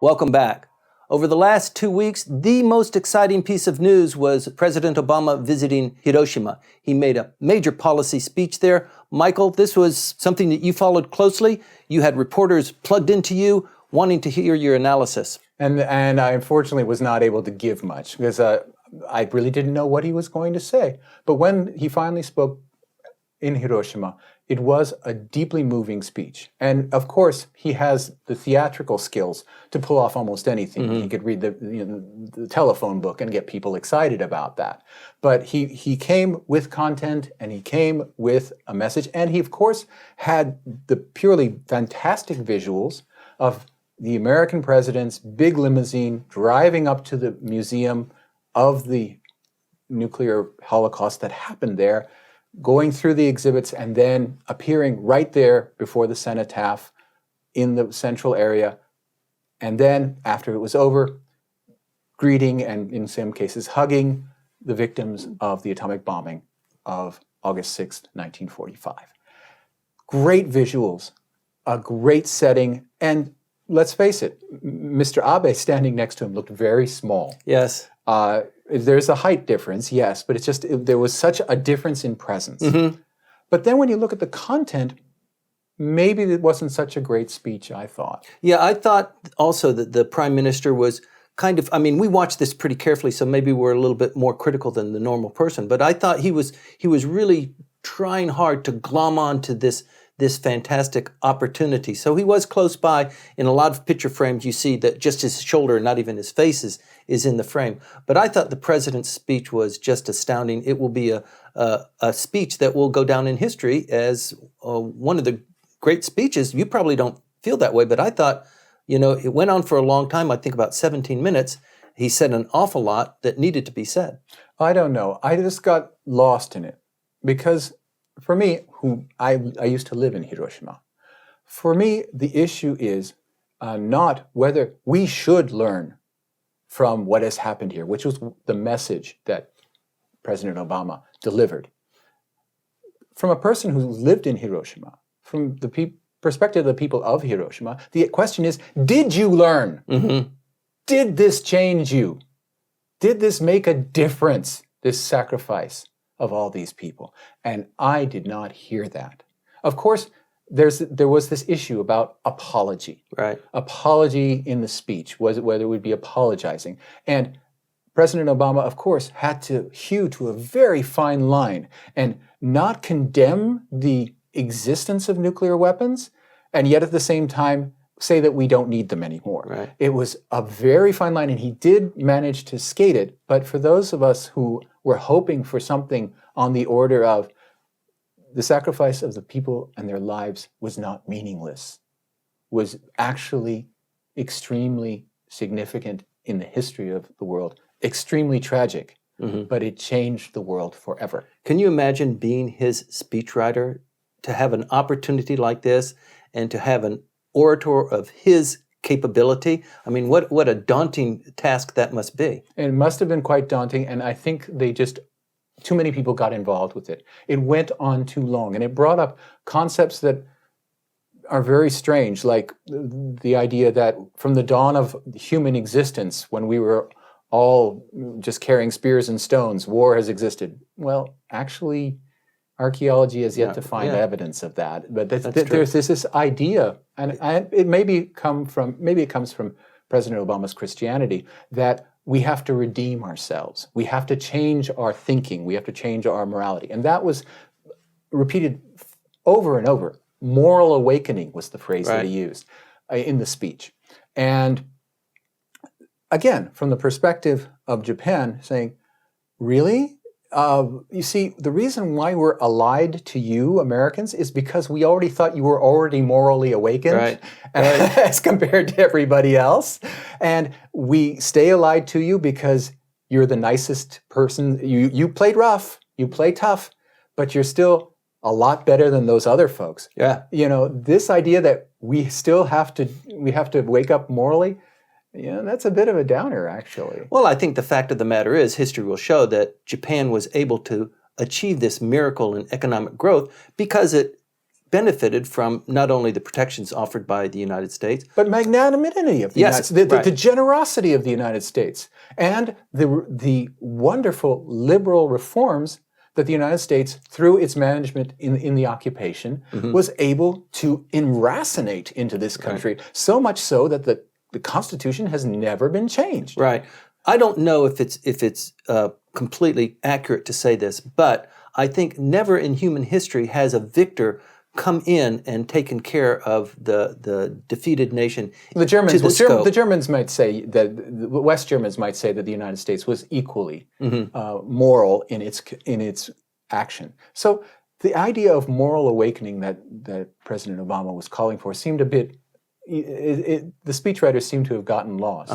Welcome back. Over the last 2 weeks, the most exciting piece of news was President Obama visiting Hiroshima. He made a major policy speech there. Michael, this was something that you followed closely. You had reporters plugged into you, wanting to hear your analysis. And I unfortunately was not able to give much because I really didn't know what he was going to say. But when he finally spoke in Hiroshima, it was a deeply moving speech. And of course, he has the theatrical skills to pull off almost anything. Mm-hmm. He could read the telephone book and get people excited about that. But he came with content and he came with a message. And he, of course, had the purely fantastic visuals of the American president's big limousine driving up to the museum of the nuclear holocaust that happened there, going through the exhibits and then appearing right there before the cenotaph in the central area. And then, after it was over, greeting and in some cases hugging the victims of the atomic bombing of August 6th, 1945. Great visuals, a great setting, and let's face it, Mr. Abe standing next to him looked very small. Yes. There's a height difference, yes, but there was such a difference in presence. Mm-hmm. But then when you look at the content, maybe it wasn't such a great speech, I thought. Yeah, I thought also that the Prime Minister was we watched this pretty carefully, so maybe we're a little bit more critical than the normal person, but I thought he was really trying hard to glom on to this fantastic opportunity. So he was close by. In a lot of picture frames, you see that just his shoulder, not even his face, is in the frame. But I thought the president's speech was just astounding. It will be a speech that will go down in history as one of the great speeches. You probably don't feel that way, but I thought, it went on for a long time, I think about 17 minutes. He said an awful lot that needed to be said. I don't know. I just got lost in it because for me, I used to live in Hiroshima, for me, the issue is not whether we should learn from what has happened here, which was the message that President Obama delivered. From a person who lived in Hiroshima, from the perspective of the people of Hiroshima, the question is, did you learn? Mm-hmm. Did this change you? Did this make a difference, this sacrifice of all these people? And I did not hear that. Of course, there was this issue about apology. Right. Apology in the speech, whether it would be apologizing. And President Obama, of course, had to hew to a very fine line and not condemn the existence of nuclear weapons, and yet at the same time say that we don't need them anymore. Right. It was a very fine line, and he did manage to skate it. But for those of us who were hoping for something on the order of the sacrifice of the people and their lives was not meaningless, was actually extremely significant in the history of the world, extremely tragic, but it changed the world forever. Can you imagine being his speechwriter, to have an opportunity like this and to have an orator of his capability? I mean, what a daunting task that must be. It must have been quite daunting, and I think too many people got involved with it. It went on too long, and it brought up concepts that are very strange, like the idea that from the dawn of human existence, when we were all just carrying spears and stones, war has existed. Well, actually, archaeology has yet to find evidence of that. But there's this idea, and it comes from President Obama's Christianity, that we have to redeem ourselves. We have to change our thinking. We have to change our morality. And that was repeated over and over. Moral awakening was the phrase that he used in the speech. And again, from the perspective of Japan, saying, really? You see, the reason why we're allied to you, Americans, is because we already thought you were already morally awakened as compared to everybody else. And we stay allied to you because you're the nicest person. You played rough, you play tough, but you're still a lot better than those other folks. Yeah. This idea that we have to wake up morally, that's a bit of a downer, actually. Well, I think the fact of the matter is, history will show that Japan was able to achieve this miracle in economic growth because it benefited from not only the protections offered by the United States, but magnanimity of the United States, the generosity of the United States, and the wonderful liberal reforms that the United States, through its management in the occupation, was able to enracinate into this country, so much so that the Constitution has never been changed. Right. I don't know if it's completely accurate to say this, but I think never in human history has a victor come in and taken care of the defeated nation. The Germans might say that the West Germans might say that the United States was equally moral in its action. So the idea of moral awakening that President Obama was calling for seemed a bit. The speechwriters seem to have gotten lost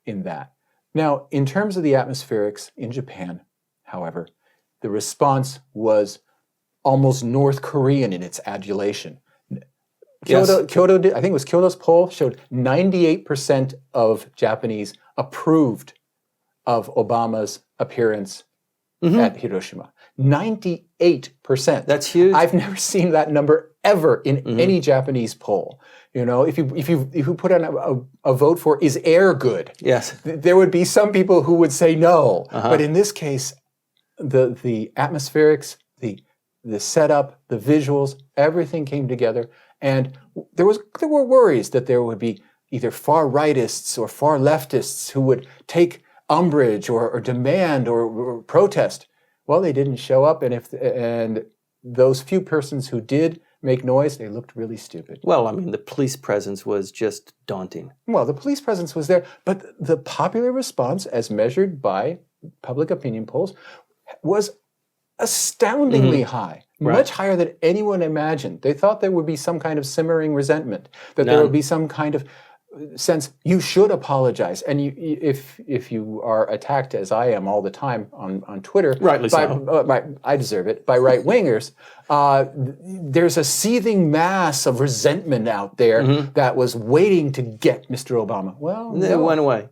in that. Now, in terms of the atmospherics in Japan, however, the response was almost North Korean in its adulation. Kyoto, I think it was Kyoto's poll showed 98% of Japanese approved of Obama's appearance at Hiroshima. 98%. That's huge. I've never seen that number ever in any Japanese poll. You know, if you put on a vote for is air good? Yes. There would be some people who would say no. But in this case, the atmospherics, the setup, the visuals, everything came together, and there were worries that there would be either far rightists or far leftists who would take umbrage or demand or protest. Well, they didn't show up, and those few persons who did make noise, they looked really stupid. Well, I mean, the police presence was just daunting. Well, the police presence was there, but the popular response, as measured by public opinion polls, was astoundingly high, much higher than anyone imagined. They thought there would be some kind of simmering resentment, that there would be some kind of sense you should apologize. And if you are attacked, as I am all the time on Twitter, I deserve it, by right-wingers, there's a seething mass of resentment out there that was waiting to get Mr. Obama. Well, it went away.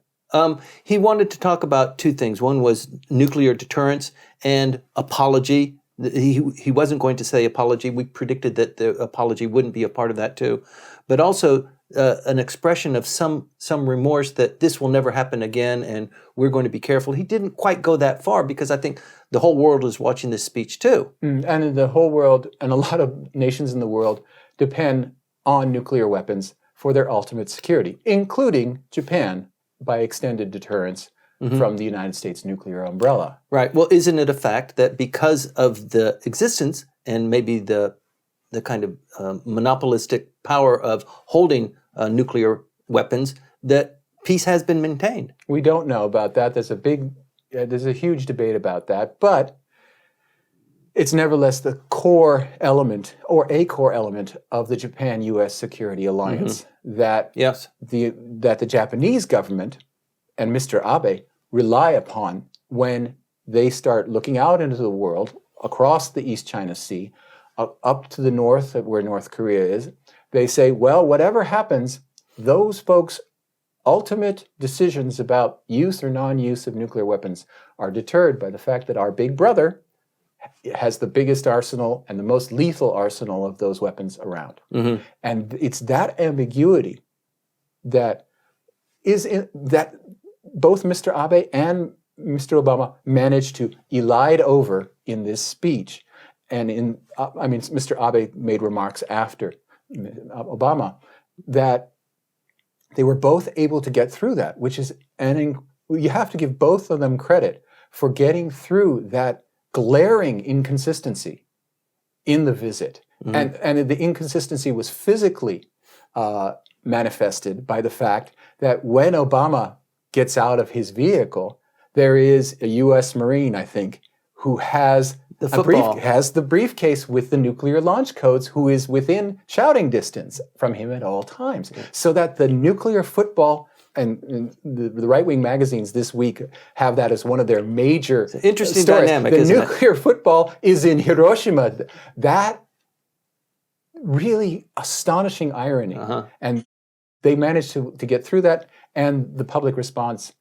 He wanted to talk about two things. One was nuclear deterrence and apology. He wasn't going to say apology. We predicted that the apology wouldn't be a part of that too. But also an expression of some remorse that this will never happen again and we're going to be careful. He didn't quite go that far because I think the whole world is watching this speech too. And the whole world, and a lot of nations in the world, depend on nuclear weapons for their ultimate security, including Japan, by extended deterrence from the United States nuclear umbrella. Right. Well, isn't it a fact that because of the existence and maybe the kind of monopolistic power of holding nuclear weapons, that peace has been maintained? We don't know about that. There's a huge debate about that, but it's nevertheless the core element, or a core element, of the Japan-U.S. security alliance that the Japanese government and Mr. Abe rely upon when they start looking out into the world across the East China Sea, up to the north of where North Korea is. They say, well, whatever happens, those folks' ultimate decisions about use or non-use of nuclear weapons are deterred by the fact that our big brother has the biggest arsenal and the most lethal arsenal of those weapons around. And it's that ambiguity that both Mr. Abe and Mr. Obama managed to elide over in this speech. And Mr. Abe made remarks after Obama that they were both able to get through that, which is, you have to give both of them credit for getting through that glaring inconsistency in the visit. And the inconsistency was physically manifested by the fact that when Obama gets out of his vehicle, there is a U.S. Marine, I think, who has the briefcase with the nuclear launch codes, who is within shouting distance from him at all times. So that the nuclear football, and the right-wing magazines this week have that as one of their major interesting stories. Dynamic, the isn't it? nuclear football is in Hiroshima. That really astonishing irony. And they managed to get through that, and the public response,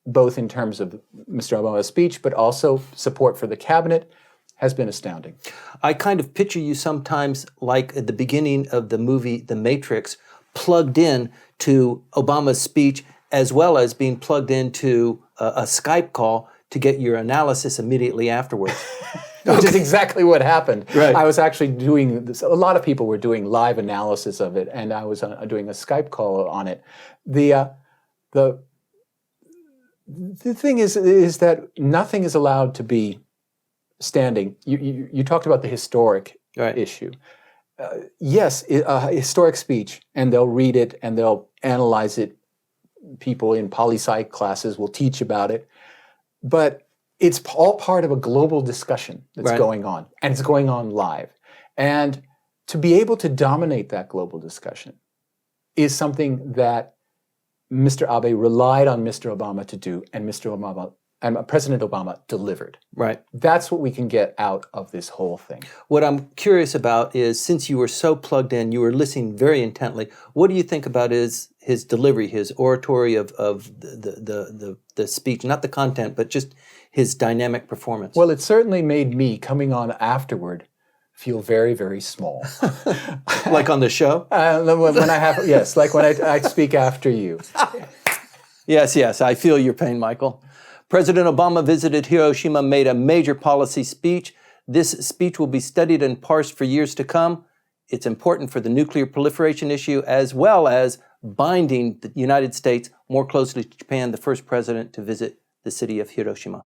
both in terms of Mr. Obama's speech, but also support for the cabinet, has been astounding. I kind of picture you sometimes like at the beginning of the movie The Matrix, plugged in to Obama's speech as well as being plugged into a Skype call to get your analysis immediately afterwards. Which is exactly what happened. Right. I was actually doing this. A lot of people were doing live analysis of it, and I was doing a Skype call on it. The thing is that nothing is allowed to be standing. You talked about the historic issue. Yes, a historic speech, and they'll read it and they'll analyze it. People in poli-sci classes will teach about it, but it's all part of a global discussion that's going on, and it's going on live. And to be able to dominate that global discussion is something that Mr. Abe relied on Mr. Obama to do, and President Obama delivered. Right. That's what we can get out of this whole thing. What I'm curious about is, since you were so plugged in, you were listening very intently. What do you think about his delivery, his oratory of the speech, not the content, but just his dynamic performance? Well, it certainly made me, coming on afterward, feel very, very small. Like on the show? When I have, yes, like when I speak after you. Yes, I feel your pain, Michael. President Obama visited Hiroshima, made a major policy speech. This speech will be studied and parsed for years to come. It's important for the nuclear proliferation issue, as well as binding the United States more closely to Japan, the first president to visit the city of Hiroshima.